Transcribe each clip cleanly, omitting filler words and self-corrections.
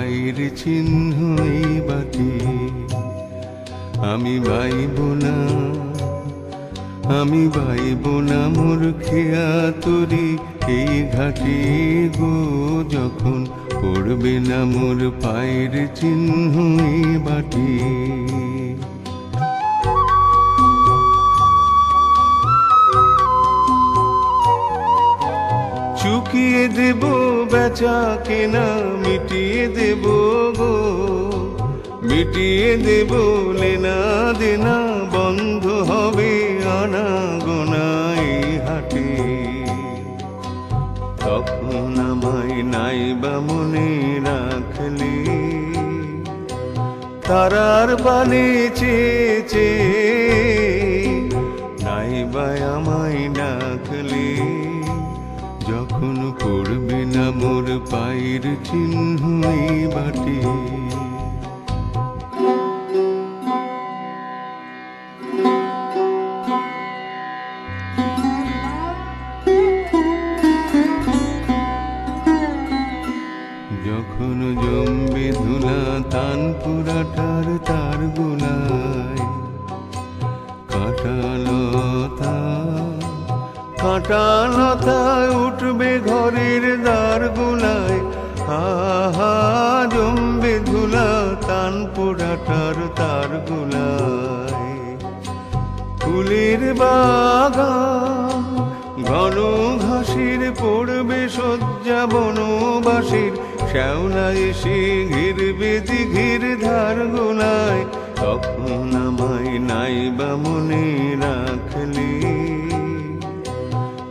পায়ের চিহ্ন এই বাটি। আমি বাইব না, আমি বাইব না মোর খেয়া তরি এই ঘাটে গো, যখন পড়বে না মোর পায়ের চিহ্ন এই বাটি। চুকিয়ে দেব বেচা কেনা, মিটিয়ে দেব গো, মিটিয়ে দেব লেনা দেনা, বন্ধ হবে আনা গোনা এই হাটে। তখন আমায় নাইবা মনে রাখলে, তারার পানে চেয়েছে নাইবা আমায় ডাকলে, যখন পড়বে না মোর পায়ের চিহ্ন এই বাটি। যখন জমবে ধুলা তানপুরাটার তার গুনায়, কাঁটালতা কাঁটালতায় উঠবে ঘরের দ্বার গুনায়, আহা জমবে ধুলা তানপুরাটার তার গুনায়। ফুলের বাগান ঘন ঘাসের পড়বে শয্যা বনবাসীর, শ্যাওলা এসে ঘিরবে দিঘির ধার গোনায়। তখন আমায় নাইবা মনে রাখলে,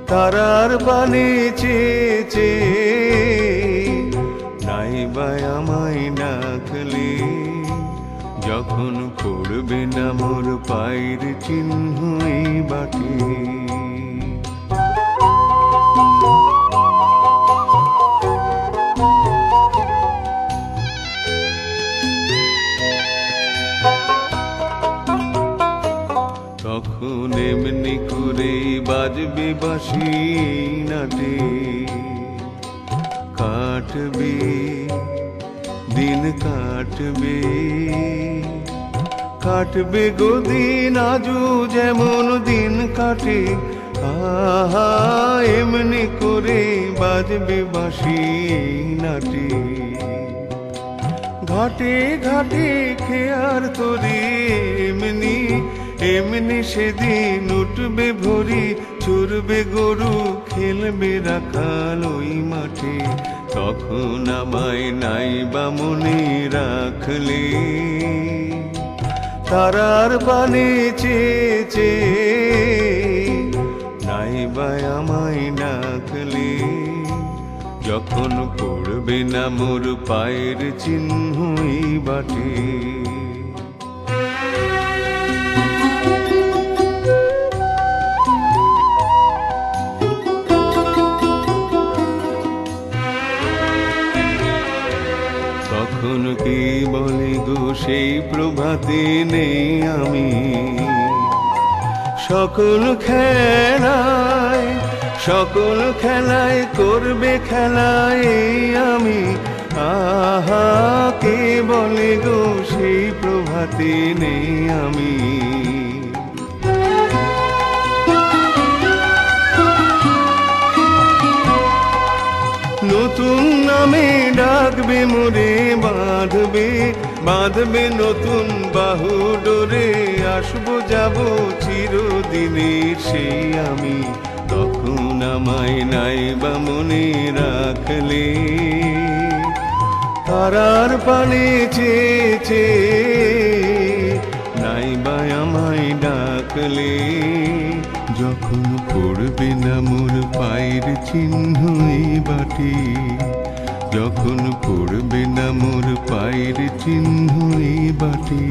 তারার পানে চেয়েছে নাইবা আমায় ডাকলে, যখন পড়বে না মোর পায়ের চিহ্ন এই বাটি। তখন এমনি করে বাজবে বাঁশি নাটে, কাটবে দিন কাটবে, কাটবে গো দিন আজও যেমন দিন কাটে, আহা এমনি করে বাজবে বাঁশি নাটে। ঘাটে ঘাটে খেয়ার তোরে এমনি এমনি সেদিন উঠবে ভরি, চড়বে গরু খেলবে রাখাল ওই মাঠে। তখন আমায় নাইবা মনে রাখলে, তারার পানে চেয়েছে নাইবা আমায় ডাকলে, যখন পড়বে না মোর পায়ের চিহ্ন এই বাটি। তখন কি বলে গো সেই প্রভাতে নেই আমি, সকল খেলায় করবে খেলায় আমি, আহা কে বলে গো সেই প্রভাতে নেই আমি। নতুন নামে ডাকবে মোরে, বাঁধবে বাঁধবে নতুন বাহু ডোরে, আসবো যাব চিরদিনের সেই আমি। তখন আমায় নাইবা মনে রাখলে, তারার পানে চেয়েছে নাইবা আমায় ডাকলে, যখন পড়বে না মোর পায়ের চিহ্ন এই বাটি। যখন পড়বে না মোর পায়ের চিহ্ন এই বাটি।